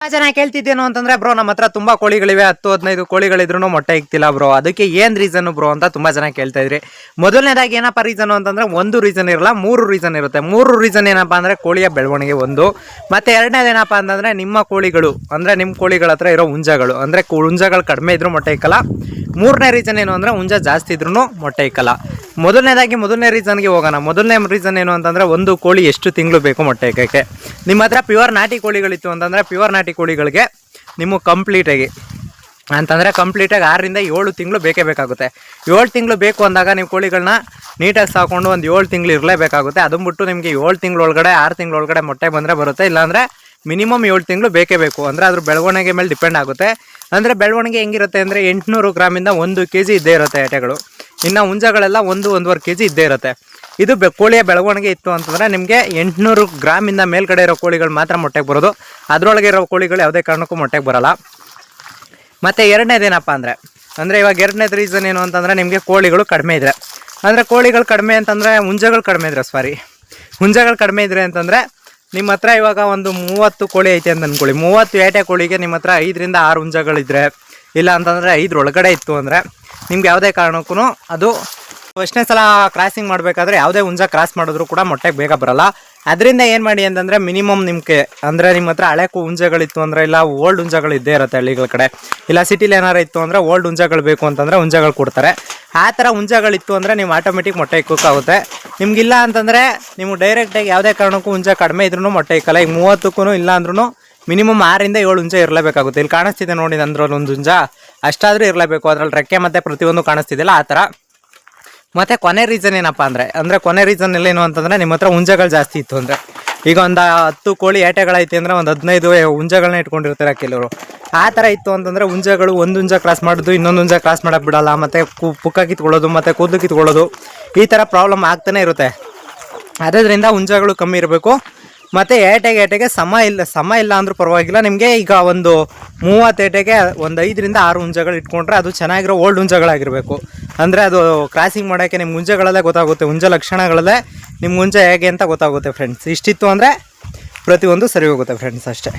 ಜನ ಕೇಳ್ತಿದ್ದೇನು ಅಂತಂದ್ರೆ ಬ್ರೋ ನಮ್ಮ ಹತ್ರ ತುಂಬಾ ಕೋಳಿಗಳಿವೆ 10-15 ಕೋಳಿಗಳಿದ್ರು ಮೊಟ್ಟೆ ಇಕ್ತಿಲ್ಲ ಬ್ರೋ ಅದಕ್ಕೆ ಏನ್ ರೀಸನ್ ಬ್ರೋ ಅಂತ ತುಂಬಾ ಜನ ಕೇಳ್ತಾ ಇದ್ರಿ. ಮೊದಲನೇದಾಗಿ ಏನಪ್ಪಾ ರೀಸನ್ ಅಂತಂದ್ರೆ ಒಂದು ರೀಸನ್ ಇರಲ್ಲ, 3 ರೀಸನ್ ಇರುತ್ತೆ. 3 ರೀಸನ್ ಏನಪ್ಪಾ ಅಂದ್ರೆ ಕೋಳಿಯ ಬೆಳವಣಿಗೆ ಒಂದು, ಮತ್ತೆ ಎರಡನೇದು ಏನಪ್ಪಾ ಅಂತಂದ್ರೆ ನಿಮ್ಮ ಕೋಳಿಗಳು ಅಂದ್ರೆ ನಿಮ್ಮ ಕೋಳಿಗಳ ಹತ್ರ ಇರೋ ಹುಂಜಗಳು ಅಂದ್ರೆ ಹುಂಜಗಳು ಕಡಿಮೆ ಇದ್ರೂ ಮೊಟ್ಟೆ ಇಕ್ಕಲ್ಲ. ಮೂರನೇ ರೀಸನ್ ಏನು ಅಂದ್ರೆ ಹುಂಜ ಜಾಸ್ತಿ ಇದ್ರೂ ಮೊಟ್ಟೆ ಇಕ್ಕಲ್ಲ. ಮೊದಲನೇ ರೀಸನ್ಗೆ ಹೋಗೋಣ. ಮೊದಲನೇ ರೀಸನ್ ಏನು ಅಂತಂದ್ರೆ ಒಂದು ಕೋಳಿ ಎಷ್ಟು ತಿಂಗಳು ಬೇಕು ಮೊಟ್ಟೆ ಇಕ್ಕಕ್ಕೆ. ನಿಮ್ಮ ಹತ್ರ ಪ್ಯೂರ್ ನಾಟಿ ಕೋಳಿಗಳಿತ್ತು ಅಂತಂದ್ರೆ ಪ್ಯೂರ್ ನಾಟಿ ಕೋಳಿಗಳಿಗೆ ನಿಮಗೆ ಕಂಪ್ಲೀಟಾಗಿ 6ರಿಂದ 7 ತಿಂಗಳು ಬೇಕೇ ಬೇಕಾಗುತ್ತೆ. 7 ತಿಂಗಳು ಬೇಕು ಅಂದಾಗ ನೀವು ಕೋಳಿಗಳನ್ನ ನೀಟಾಗಿ ಸಾಕೊಂಡು ಒಂದು 7 ತಿಂಗಳು ಇರಲೇಬೇಕಾಗುತ್ತೆ. ಅದನ್ನ ಬಿಟ್ಟು ನಿಮಗೆ 7 ತಿಂಗಳೊಳಗಡೆ 6 ತಿಂಗಳೊಳಗಡೆ ಮೊಟ್ಟೆ ಬಂದರೆ ಬರುತ್ತೆ, ಇಲ್ಲಾಂದರೆ ಮಿನಿಮಮ್ 7 ತಿಂಗಳು ಬೇಕೇ ಬೇಕು. ಅಂದರೆ ಅದ್ರ ಬೆಳವಣಿಗೆ ಮೇಲೆ ಡಿಪೆಂಡ್ ಆಗುತ್ತೆ. ಅಂದರೆ ಬೆಳವಣಿಗೆ ಹೆಂಗಿರುತ್ತೆ ಅಂದರೆ 800 ಗ್ರಾಮಿಂದ 1 kg ಇದ್ದೇ ಇರುತ್ತೆ ಎಟೆಗಳು. ಇನ್ನು ಹುಂಜಗಳೆಲ್ಲ 1-1.5 kg ಇದ್ದೇ ಇರುತ್ತೆ. ಇದು ಕೋಳಿಯ ಬೆಳವಣಿಗೆ ಇತ್ತು ಅಂತಂದರೆ ನಿಮಗೆ 800 ಗ್ರಾಮಿಂದ ಮೇಲ್ಗಡೆ ಇರೋ ಕೋಳಿಗಳು ಮಾತ್ರ ಮೊಟ್ಟೆಗೆ ಬರೋದು. ಅದರೊಳಗೆ ಇರೋ ಕೋಳಿಗಳು ಯಾವುದೇ ಕಾರಣಕ್ಕೂ ಮೊಟ್ಟೆಗೆ ಬರೋಲ್ಲ. ಮತ್ತು ಎರಡನೇದೇನಪ್ಪ ಅಂದರೆ ಇವಾಗ ಎರಡನೇದು ರೀಸನ್ ಏನು ಅಂತಂದರೆ ನಿಮಗೆ ಕೋಳಿಗಳು ಕಡಿಮೆ ಇದ್ದರೆ, ಅಂದರೆ ಕೋಳಿಗಳು ಕಡಿಮೆ ಅಂತಂದರೆ ಹುಂಜಗಳು ಕಡಿಮೆ ಇದ್ದರೆ ಹುಂಜಗಳು ಕಡಿಮೆ ಇದ್ದರೆ ಅಂತಂದರೆ ನಿಮ್ಮ ಹತ್ರ ಇವಾಗ ಒಂದು 30 ಕೋಳಿ ಐತೆ ಅಂತ ಅಂದ್ಕೊಳ್ಳಿ. 30 ಏಟೆ ಕೋಳಿಗೆ ನಿಮ್ಮ ಹತ್ರ 5ರಿಂದ 6 ಹುಂಜಗಳಿದ್ರೆ, ಇಲ್ಲ ಅಂತಂದರೆ 5 ಒಳಗಡೆ ಇತ್ತು ಅಂದರೆ ನಿಮ್ಗೆ ಯಾವುದೇ ಕಾರಣಕ್ಕೂ ಅದು ಫಸ್ಟ್ನೇ ಸಲ ಕ್ರಾಸಿಂಗ್ ಮಾಡಬೇಕಾದ್ರೆ ಯಾವುದೇ ಹುಂಜ ಕ್ರಾಸ್ ಮಾಡಿದ್ರು ಕೂಡ ಮೊಟ್ಟೆಗೆ ಬೇಗ ಬರೋಲ್ಲ. ಅದರಿಂದ ಏನು ಮಾಡಿ ಅಂತಂದರೆ ಮಿನಿಮಮ್ ನಿಮಗೆ ಅಂದರೆ ನಿಮ್ಮ ಹತ್ರ ಹಳೆ ಹುಂಜಗಳಿತ್ತು ಅಂದರೆ, ಇಲ್ಲ ಓಲ್ಡ್ ಹುಂಜಗಳು ಇದ್ದೇ ಇರುತ್ತೆ ಹಳ್ಳಿಗಳ ಕಡೆ, ಇಲ್ಲ ಸಿಟಿಲಿ ಏನಾರು ಇತ್ತು ಅಂದರೆ ಓಲ್ಡ್ ಹುಂಜಗಳು ಬೇಕು ಅಂತಂದರೆ ಹುಂಜಗಳು ಕೊಡ್ತಾರೆ. ಆ ಥರ ಹುಂಜಗಳಿತ್ತು ಅಂದರೆ ನೀವು ಆಟೋಮೆಟಿಕ್ ಮೊಟ್ಟೆ ಇಕ್ಕೋಕ್ಕಾಗುತ್ತೆ. ನಿಮಗಿಲ್ಲ ಅಂತಂದರೆ ನೀವು ಡೈರೆಕ್ಟಾಗಿ ಯಾವುದೇ ಕಾರಣಕ್ಕೂ ಹುಂಜ ಕಡಿಮೆ ಇದ್ರೂ ಮೊಟ್ಟೆ ಇಕ್ಕಲ್ಲ. ಈಗ 30ಕ್ಕೂ ಇಲ್ಲ ಅಂದ್ರೂ ಮಿನಿಮಮ್ 6ರಿಂದ 7 ಹುಂಜ ಇರಲೇಬೇಕಾಗುತ್ತೆ. ಇಲ್ಲಿ ಕಾಣಿಸ್ತಿದೆ ನೋಡಿ ಅಂದ್ರಲ್ಲಿ ಒಂದು ಹುಂಜ ಅಷ್ಟಾದರೂ ಇರಲೇಬೇಕು. ಅದರಲ್ಲಿ ರೆಕ್ಕೆ ಮತ್ತು ಪ್ರತಿಯೊಂದು ಕಾಣಿಸ್ತಿದೆಯಲ್ಲ ಆ ಥರ. ಮತ್ತು ಕೊನೆ ರೀಸನ್ ಏನಪ್ಪ ಅಂದರೆ ಕೊನೆ ರೀಸನ್ ಏನು ಅಂತಂದರೆ ನಿಮ್ಮ ಹತ್ರ ಹುಂಜಗಳು ಜಾಸ್ತಿ ಇತ್ತು ಅಂದರೆ, ಈಗ ಒಂದು 10 ಕೋಳಿ ಏಟೆಗಳೈತಿ ಅಂದರೆ ಒಂದು 15 ಹುಂಜಗಳನ್ನ ಇಟ್ಕೊಂಡಿರ್ತಾರೆ ಕೆಲವರು. ಆ ಥರ ಇತ್ತು ಅಂತಂದರೆ ಹುಂಜಗಳು ಒಂದು ಹುಂಜ ಕ್ರಾಸ್ ಮಾಡೋದು ಇನ್ನೊಂದು ಹುಂಜ ಕ್ರಾಸ್ ಮಾಡೋಕ್ಕೆ ಬಿಡೋಲ್ಲ, ಮತ್ತು ಪುಕ್ಕ ಕಿತ್ಕೊಳ್ಳೋದು ಮತ್ತು ಕೂದಲು ಕಿತ್ಕೊಳ್ಳೋದು, ಈ ಥರ ಪ್ರಾಬ್ಲಮ್ ಆಗ್ತಾನೆ ಇರುತ್ತೆ. ಅದರಿಂದ ಹುಂಜಗಳು ಕಮ್ಮಿ ಇರಬೇಕು. ಮತ್ತು ಏಟೆಗೆ ಸಮ ಇಲ್ಲ ಅಂದರೂ ಪರವಾಗಿಲ್ಲ. ನಿಮಗೆ ಈಗ ಒಂದು 30 ಏಟೆಗೆ ಒಂದು 5ರಿಂದ 6 ಹುಂಜಗಳು ಇಟ್ಕೊಂಡ್ರೆ ಅದು ಚೆನ್ನಾಗಿರೋ ಓಲ್ಡ್ ಹುಂಜಗಳಾಗಿರಬೇಕು. ಅಂದರೆ ಅದು ಕ್ರಾಸಿಂಗ್ ಮಾಡೋಕ್ಕೆ ನಿಮ್ಮ ಹುಂಜಗಳಲ್ಲೇ ಗೊತ್ತಾಗುತ್ತೆ, ಹುಂಜ ಲಕ್ಷಣಗಳಲ್ಲೇ ನಿಮ್ಮ ಹುಂಜ ಹೇಗೆ ಅಂತ ಗೊತ್ತಾಗುತ್ತೆ ಫ್ರೆಂಡ್ಸ್. ಇಷ್ಟಿತ್ತು ಅಂದರೆ ಪ್ರತಿಯೊಂದು ಸರಿ ಹೋಗುತ್ತೆ ಫ್ರೆಂಡ್ಸ್, ಅಷ್ಟೇ.